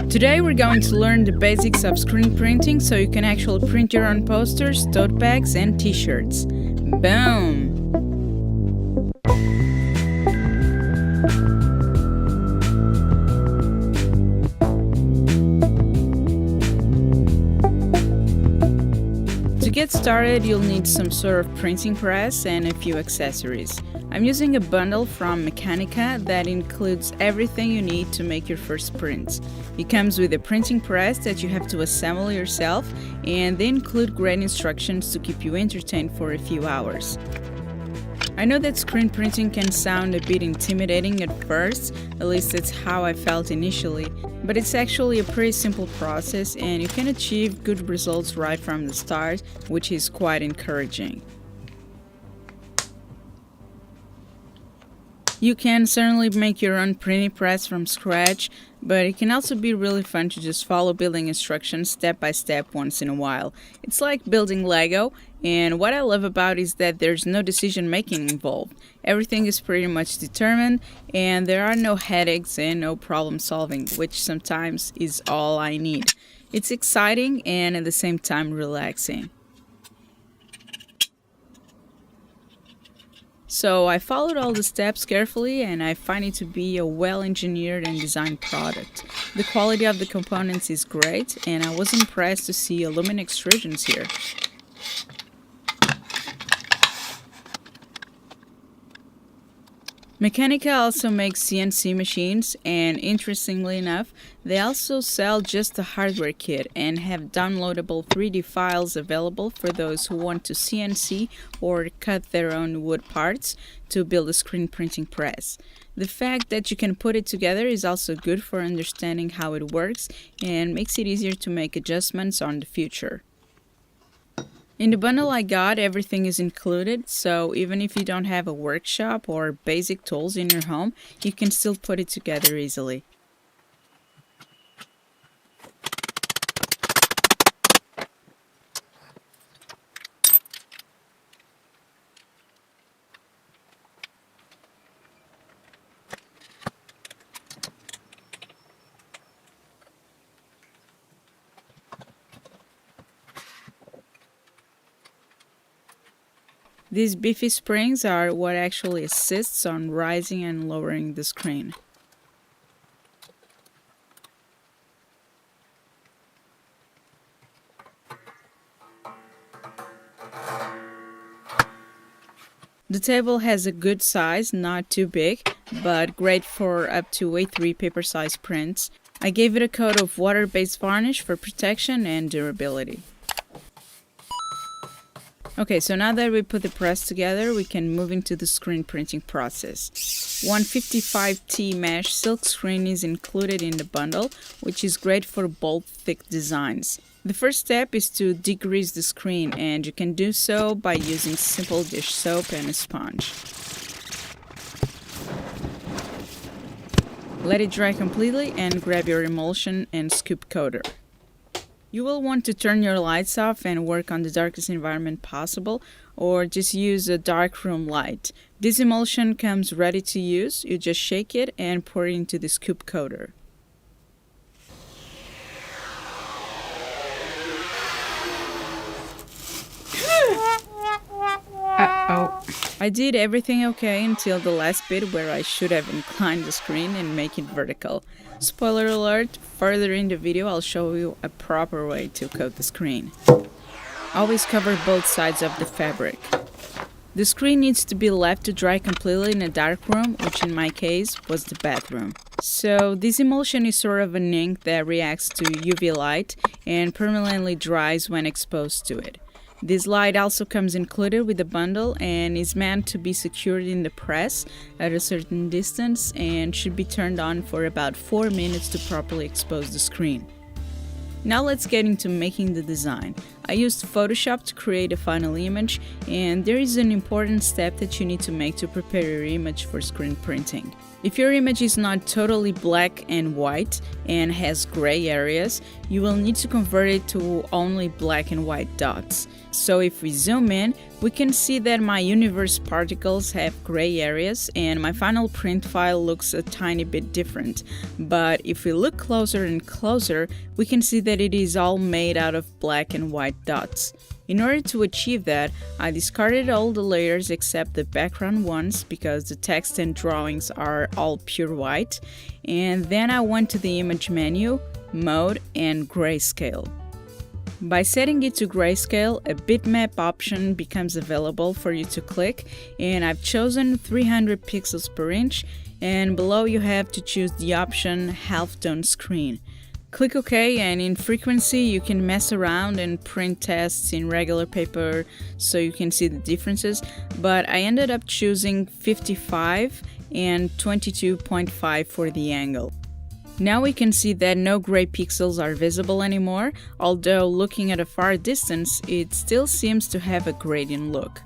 Today we're going to learn the basics of screen printing so you can actually print your own posters, tote bags, and t-shirts. Boom! To get started, you'll need some sort of printing press and a few accessories. I'm using a bundle from Mechanica that includes everything you need to make your first prints. It comes with a printing press that you have to assemble yourself, and they include great instructions to keep you entertained for a few hours. I know that screen printing can sound a bit intimidating at first, at least that's how I felt initially, but it's actually a pretty simple process and you can achieve good results right from the start, which is quite encouraging. You can certainly make your own printing press from scratch, but it can also be really fun to just follow building instructions step by step once in a while. It's like building Lego, and what I love about it is that there's no decision making involved. Everything is pretty much determined, and there are no headaches and no problem solving, which sometimes is all I need. It's exciting and at the same time relaxing. So I followed all the steps carefully and I find it to be a well-engineered and designed product. The quality of the components is great and I was impressed to see aluminum extrusions here. Mechanica also makes CNC machines, and interestingly enough, they also sell just the hardware kit and have downloadable 3D files available for those who want to CNC or cut their own wood parts to build a screen printing press. The fact that you can put it together is also good for understanding how it works and makes it easier to make adjustments on the future. In the bundle I got, everything is included, so even if you don't have a workshop or basic tools in your home, you can still put it together easily. These beefy springs are what actually assists on rising and lowering the screen. The table has a good size, not too big, but great for up to A3 paper size prints. I gave it a coat of water-based varnish for protection and durability. Okay, so now that we put the press together, we can move into the screen printing process. 155T mesh silk screen is included in the bundle, which is great for bold, thick designs. The first step is to degrease the screen, and you can do so by using simple dish soap and a sponge. Let it dry completely and grab your emulsion and scoop coater. You will want to turn your lights off and work on the darkest environment possible, or just use a dark room light. This emulsion comes ready to use. You just shake it and pour it into the scoop coater. I did everything okay until the last bit where I should have inclined the screen and make it vertical. Spoiler alert, further in the video I'll show you a proper way to coat the screen. Always cover both sides of the fabric. The screen needs to be left to dry completely in a dark room, which in my case was the bathroom. So this emulsion is sort of an ink that reacts to UV light and permanently dries when exposed to it. This light also comes included with the bundle and is meant to be secured in the press at a certain distance and should be turned on for about 4 minutes to properly expose the screen. Now let's get into making the design. I used Photoshop to create a final image, and there is an important step that you need to make to prepare your image for screen printing. If your image is not totally black and white and has gray areas, you will need to convert it to only black and white dots. So if we zoom in, we can see that my universe particles have gray areas and my final print file looks a tiny bit different. But if we look closer and closer, we can see that it is all made out of black and white dots. In order to achieve that, I discarded all the layers except the background ones because the text and drawings are all pure white, and then I went to the image menu, mode, and grayscale. By setting it to grayscale, a bitmap option becomes available for you to click, and I've chosen 300 pixels per inch, and below you have to choose the option half-tone screen. Click OK, and in frequency you can mess around and print tests in regular paper so you can see the differences, but I ended up choosing 55 and 22.5 for the angle. Now we can see that no gray pixels are visible anymore, although looking at a far distance it still seems to have a gradient look.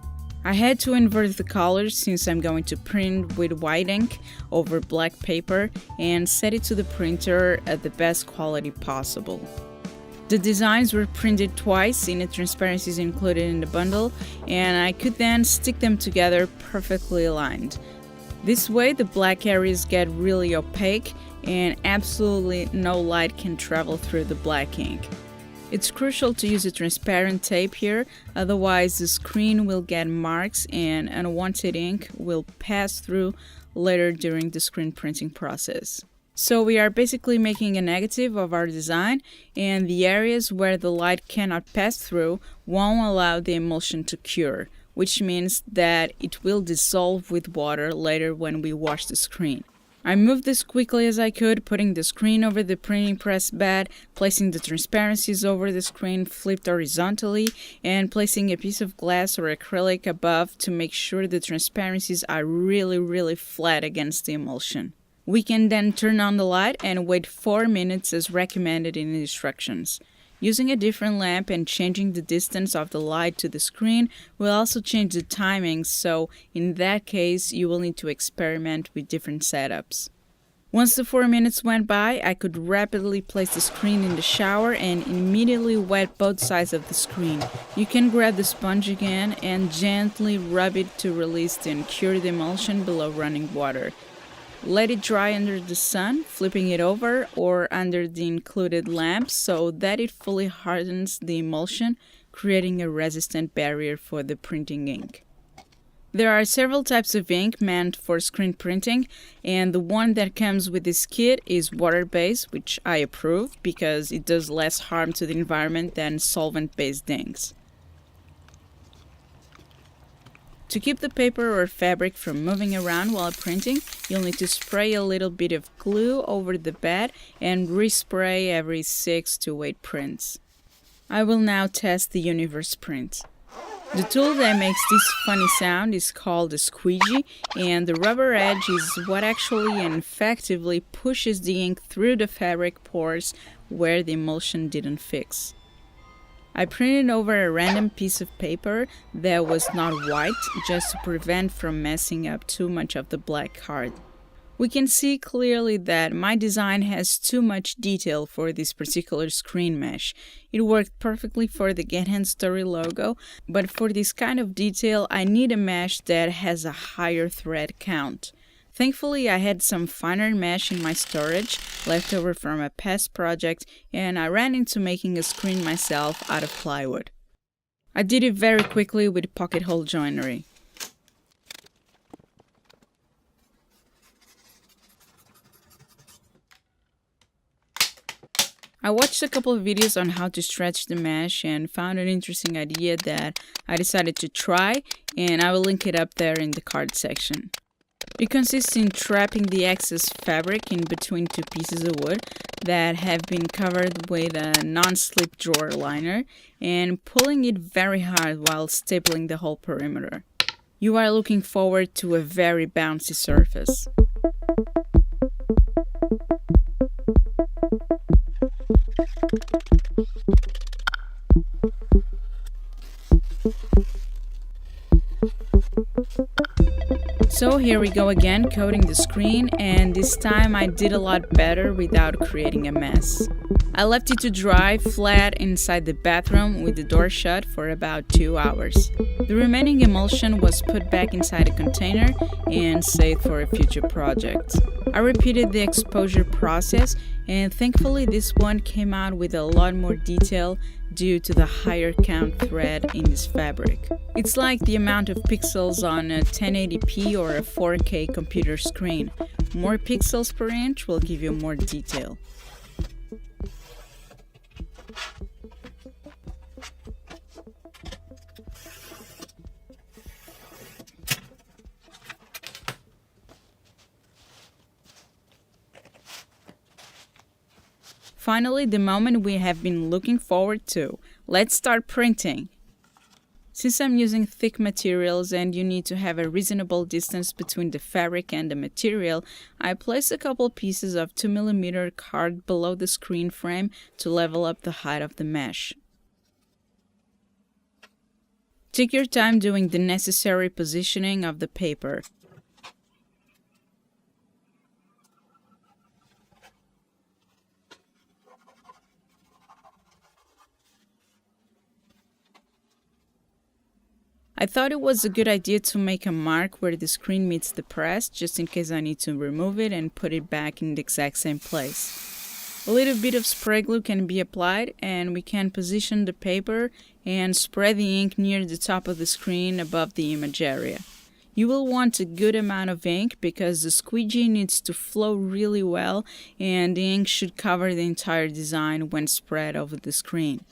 I had to invert the colors since I'm going to print with white ink over black paper and set it to the printer at the best quality possible. The designs were printed twice in the transparencies included in the bundle, and I could then stick them together perfectly aligned. This way the black areas get really opaque and absolutely no light can travel through the black ink. It's crucial to use a transparent tape here, otherwise the screen will get marks and unwanted ink will pass through later during the screen printing process. So we are basically making a negative of our design, and the areas where the light cannot pass through won't allow the emulsion to cure, which means that it will dissolve with water later when we wash the screen. I moved as quickly as I could, putting the screen over the printing press bed, placing the transparencies over the screen flipped horizontally, and placing a piece of glass or acrylic above to make sure the transparencies are really flat against the emulsion. We can then turn on the light and wait 4 minutes as recommended in the instructions. Using a different lamp and changing the distance of the light to the screen will also change the timing, so in that case you will need to experiment with different setups. Once the 4 minutes went by, I could rapidly place the screen in the shower and immediately wet both sides of the screen. You can grab the sponge again and gently rub it to release the uncured emulsion below running water. Let it dry under the sun, flipping it over or under the included lamp so that it fully hardens the emulsion, creating a resistant barrier for the printing ink. There are several types of ink meant for screen printing, and the one that comes with this kit is water-based, which I approve because it does less harm to the environment than solvent-based inks. To keep the paper or fabric from moving around while printing, you'll need to spray a little bit of glue over the bed and respray every 6 to 8 prints. I will now test the Universe print. The tool that makes this funny sound is called a squeegee, and the rubber edge is what actually and effectively pushes the ink through the fabric pores where the emulsion didn't fix. I printed over a random piece of paper that was not white just to prevent from messing up too much of the black card. We can see clearly that my design has too much detail for this particular screen mesh. It worked perfectly for the Get Hand Story logo, but for this kind of detail I need a mesh that has a higher thread count. Thankfully, I had some finer mesh in my storage, left over from a past project, and I ran into making a screen myself out of plywood. I did it very quickly with pocket hole joinery. I watched a couple of videos on how to stretch the mesh and found an interesting idea that I decided to try, and I will link it up there in the card section. It consists in trapping the excess fabric in between two pieces of wood that have been covered with a non-slip drawer liner and pulling it very hard while stapling the whole perimeter. You are looking forward to a very bouncy surface. So here we go again, coating the screen, and this time I did a lot better without creating a mess. I left it to dry flat inside the bathroom with the door shut for about 2 hours. The remaining emulsion was put back inside a container and saved for a future project. I repeated the exposure process, and thankfully this one came out with a lot more detail due to the higher count thread in this fabric. It's like the amount of pixels on a 1080p or a 4K computer screen. More pixels per inch will give you more detail. Finally, the moment we have been looking forward to. Let's start printing. Since I'm using thick materials and you need to have a reasonable distance between the fabric and the material, I placed a couple pieces of 2mm card below the screen frame to level up the height of the mesh. Take your time doing the necessary positioning of the paper. I thought it was a good idea to make a mark where the screen meets the press, just in case I need to remove it and put it back in the exact same place. A little bit of spray glue can be applied, and we can position the paper and spread the ink near the top of the screen above the image area. You will want a good amount of ink because the squeegee needs to flow really well, and the ink should cover the entire design when spread over the screen.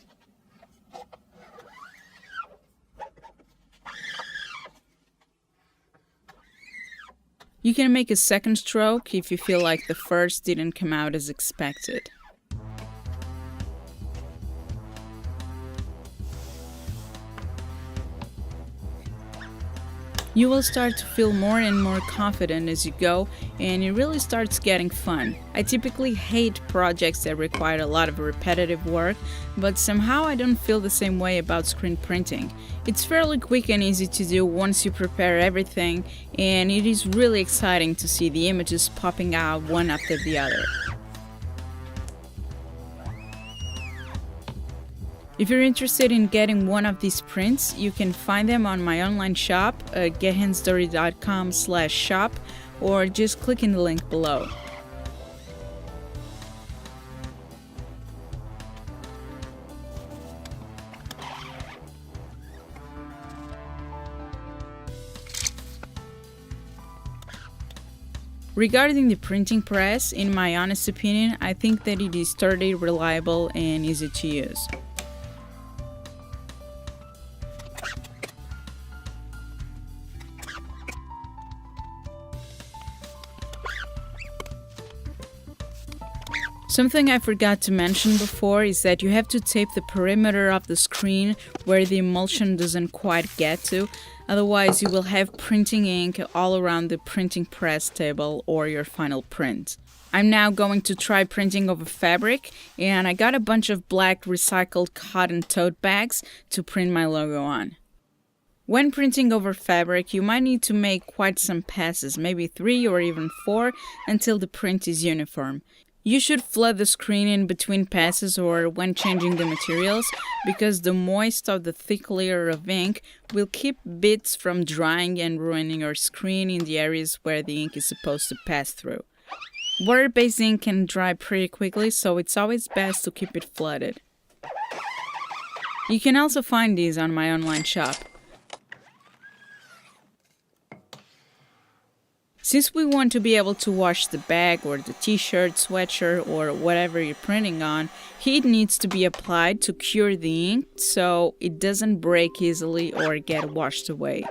You can make a second stroke if you feel like the first didn't come out as expected. You will start to feel more and more confident as you go, and it really starts getting fun. I typically hate projects that require a lot of repetitive work, but somehow I don't feel the same way about screen printing. It's fairly quick and easy to do once you prepare everything, and it is really exciting to see the images popping out one after the other. If you're interested in getting one of these prints, you can find them on my online shop at gethandsdirty.com/shop, or just click in the link below. Regarding the printing press, in my honest opinion, I think that it is sturdy, reliable, and easy to use. Something I forgot to mention before is that you have to tape the perimeter of the screen where the emulsion doesn't quite get to, otherwise you will have printing ink all around the printing press table or your final print. I'm now going to try printing over fabric, and I got a bunch of black recycled cotton tote bags to print my logo on. When printing over fabric, you might need to make quite some passes, maybe 3 or even 4, until the print is uniform. You should flood the screen in between passes or when changing the materials, because the moist of the thick layer of ink will keep bits from drying and ruining your screen in the areas where the ink is supposed to pass through. Water-based ink can dry pretty quickly, so it's always best to keep it flooded. You can also find these on my online shop. Since we want to be able to wash the bag or the t-shirt, sweatshirt, or whatever you're printing on, heat needs to be applied to cure the ink so it doesn't break easily or get washed away.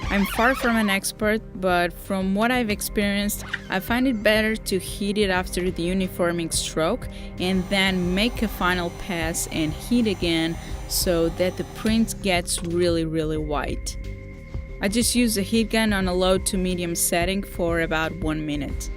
I'm far from an expert, but from what I've experienced, I find it better to heat it after the uniforming stroke and then make a final pass and heat again so that the print gets really white. I just use a heat gun on a low to medium setting for about 1 minute.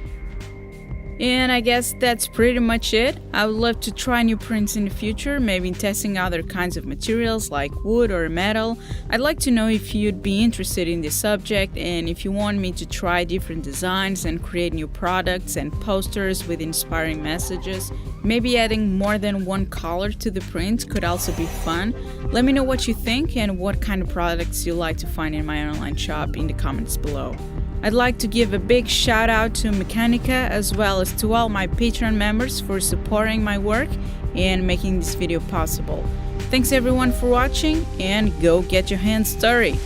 And I guess that's pretty much it. I would love to try new prints in the future, maybe testing other kinds of materials like wood or metal. I'd like to know if you'd be interested in this subject and if you want me to try different designs and create new products and posters with inspiring messages. Maybe adding more than one color to the print could also be fun. Let me know what you think and what kind of products you like to find in my online shop in the comments below. I'd like to give a big shout out to Mechanica as well as to all my Patreon members for supporting my work and making this video possible. Thanks everyone for watching and go get your hands dirty!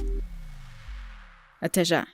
Até já!